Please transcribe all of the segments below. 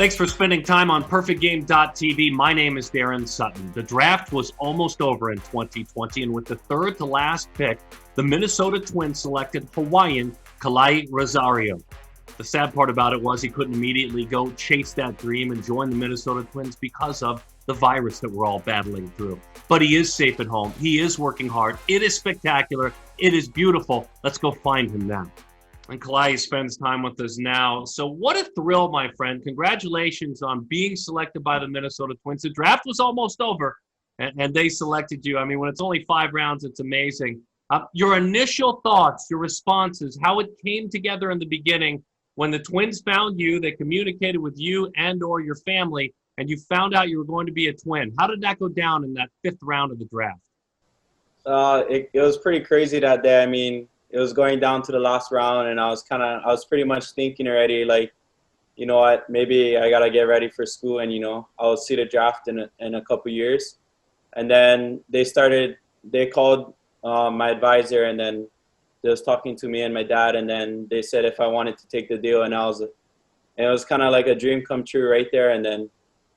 Thanks for spending time on PerfectGame.tv. My name is Darren Sutton. The draft was almost over in 2020, and with the third to last pick, the Minnesota Twins selected Hawaiian Kalai Rosario. The sad part about it was he couldn't immediately go chase that dream and join the Minnesota Twins because of the virus that we're all battling through. But he is safe at home. He is working hard. It is spectacular. It is beautiful. Let's go find him now. And Kalai spends time with us now. So what a thrill, my friend. Congratulations on being selected by the Minnesota Twins. The draft was almost over, and they selected you. I mean, when it's only 5 rounds, it's amazing. Your initial thoughts, your responses, how it came together in the beginning when the Twins found you, they communicated with you and or your family, and you found out you were going to be a Twin. How did that go down in that 5th round of the draft? It was pretty crazy that day. I mean, it was going down to the last round, and I was pretty much thinking already, like, you know what, maybe I got to get ready for school, and, I'll see the draft in a couple years. And then they called my advisor, and then they was talking to me and my dad, and then they said if I wanted to take the deal, and it was kind of like a dream come true right there. And then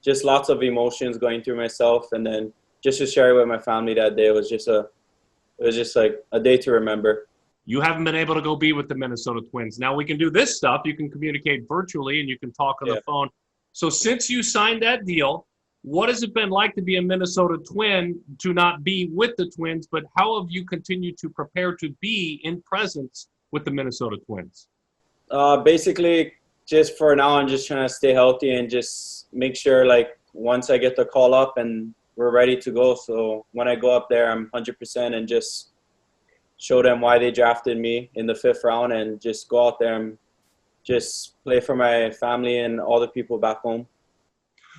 just lots of emotions going through myself, and then just to share it with my family that day, it was just like a day to remember. You haven't been able to go be with the Minnesota Twins. Now we can do this stuff. You can communicate virtually and you can talk on the phone. So since you signed that deal, what has it been like to be a Minnesota Twin, to not be with the Twins, but how have you continued to prepare to be in presence with the Minnesota Twins? Basically, just for now, I'm just trying to stay healthy and just make sure, like, once I get the call up and we're ready to go. So when I go up there, I'm 100% and just show them why they drafted me in the 5th round, and just go out there and just play for my family and all the people back home.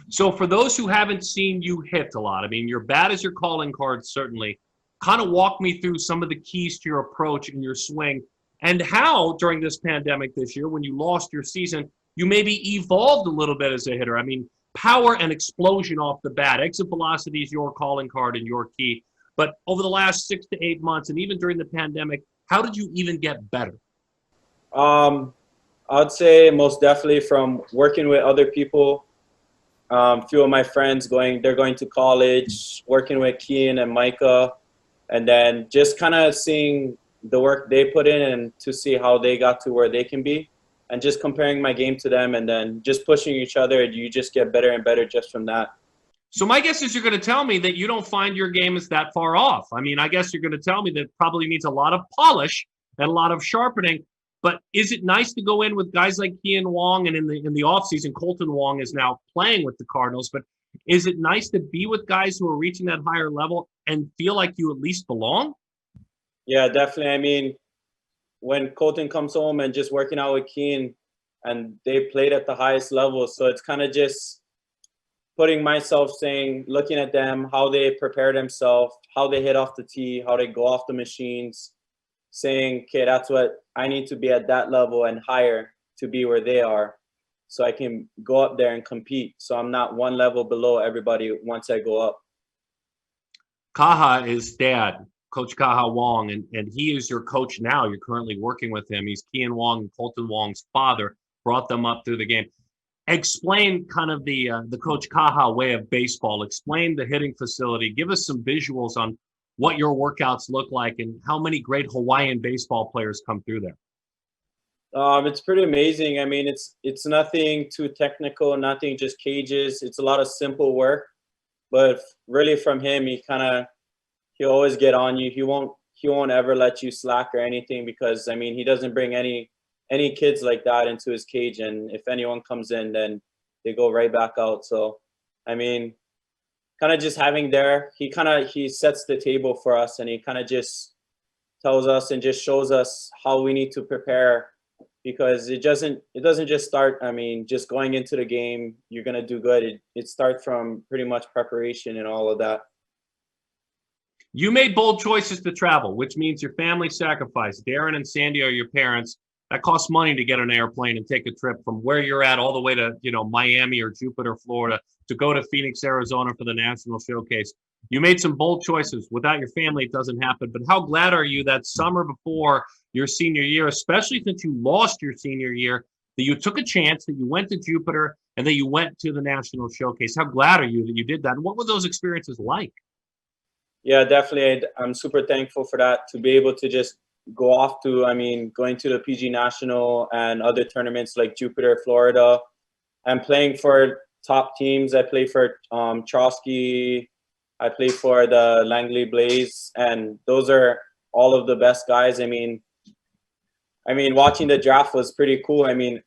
So for those who haven't seen you hit a lot, I mean, your bat is your calling card, certainly. Kind of walk me through some of the keys to your approach and your swing, and how during this pandemic this year, when you lost your season, you maybe evolved a little bit as a hitter. I mean, power and explosion off the bat. Exit velocity is your calling card and your key. But over the last 6 to 8 months, and even during the pandemic, how did you even get better? I'd say most definitely from working with other people. Few of my friends they're going to college, working with Kian and Micah, and then just kind of seeing the work they put in and to see how they got to where they can be, and just comparing my game to them, and then just pushing each other. You just get better and better just from that. So my guess is you're going to tell me that you don't find your game is that far off. I mean, I guess you're going to tell me that probably needs a lot of polish and a lot of sharpening. But is it nice to go in with guys like Kian Wong, and in the offseason, Kolten Wong is now playing with the Cardinals, but is it nice to be with guys who are reaching that higher level and feel like you at least belong? Yeah, definitely. I mean, when Kolten comes home and just working out with Kian, and they played at the highest level, so it's kind of just putting myself, looking at them, how they prepare themselves, how they hit off the tee, how they go off the machines, saying, okay, that's what I need to be at that level and higher to be where they are, so I can go up there and compete. So I'm not one level below everybody once I go up. Kaha is dad, Coach Kaha Wong, and he is your coach now. You're currently working with him. He's Kian Wong and Kolten Wong's father, brought them up through the game. Explain kind of the Coach Kaha way of baseball. Explain the hitting facility. Give us some visuals on what your workouts look like and how many great Hawaiian baseball players come through there. It's pretty amazing. I mean, it's nothing too technical, nothing just cages. It's a lot of simple work, but really from him, he'll always get on you. He won't ever let you slack or anything, because I mean, he doesn't bring any kids like that into his cage, and if anyone comes in, then they go right back out. So I mean, kind of just having there, he sets the table for us, and he kind of just tells us and just shows us how we need to prepare, because it doesn't just start, I mean, just going into the game you're gonna do good. It starts from pretty much preparation and all of that. You made bold choices to travel, which means your family sacrificed. Darren and Sandy are your parents. That costs money to get on an airplane and take a trip from where you're at all the way to, Miami or Jupiter, Florida, to go to Phoenix, Arizona for the National Showcase. You made some bold choices. Without your family, it doesn't happen. But how glad are you that summer before your senior year, especially since you lost your senior year, that you took a chance, that you went to Jupiter and then you went to the national showcase. How glad are you that you did that? And what were those experiences like? Yeah, definitely. I'm super thankful for that, to be able to just go off to, I mean, going to the PG National and other tournaments like Jupiter, Florida, and playing for top teams. I play for Trotsky. I play for the Langley Blaze, and those are all of the best guys. I mean, watching the draft was pretty cool. I mean,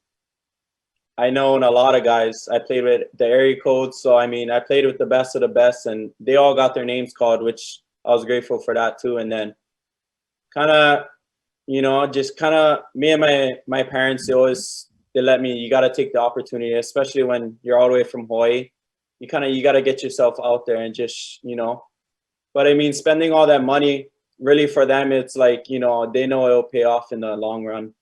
I known a lot of guys. I played with the area codes, so I mean, I played with the best of the best, and they all got their names called, which I was grateful for that too. And then, kind of, just kind of me and my parents, they let me. You got to take the opportunity, especially when you're all the way from Hawaii. You got to get yourself out there and just But I mean, spending all that money, really for them, it's like they know it'll pay off in the long run.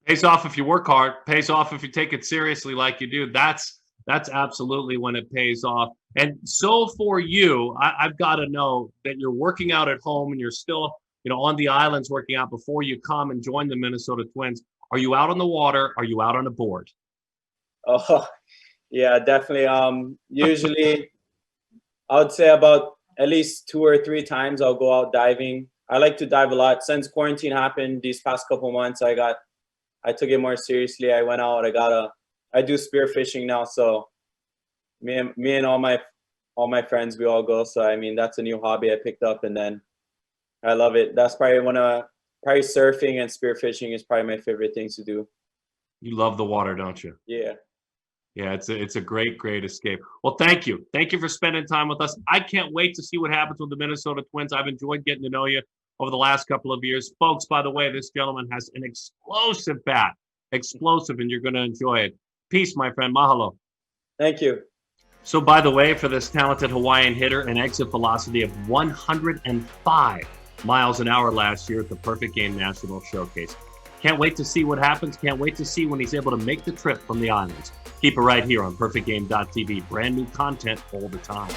Pays off if you work hard, pays off if you take it seriously like you do. That's absolutely when it pays off. And so for you, I've got to know that you're working out at home and you're still, on the islands working out before you come and join the Minnesota Twins. Are you out on the water? Are you out on a board? Oh, yeah, definitely. Usually, I would say about at least 2 or 3 times I'll go out diving. I like to dive a lot. Since quarantine happened these past couple months, I took it more seriously. I went out. I do spearfishing now. So me and all my friends, we all go. So I mean, that's a new hobby I picked up, and then I love it. That's probably probably surfing and spearfishing is probably my favorite things to do. You love the water, don't you? Yeah. Yeah, it's a great escape. Well, thank you for spending time with us. I can't wait to see what happens with the Minnesota Twins. I've enjoyed getting to know you over the last couple of years. Folks, by the way, this gentleman has an explosive bat. Explosive, and you're going to enjoy it. Peace, my friend. Mahalo. Thank you. So, by the way, for this talented Hawaiian hitter, an exit velocity of 105 miles an hour last year at the Perfect Game National Showcase. Can't wait to see what happens. Can't wait to see when he's able to make the trip from the islands. Keep it right here on PerfectGame.tv. Brand new content all the time.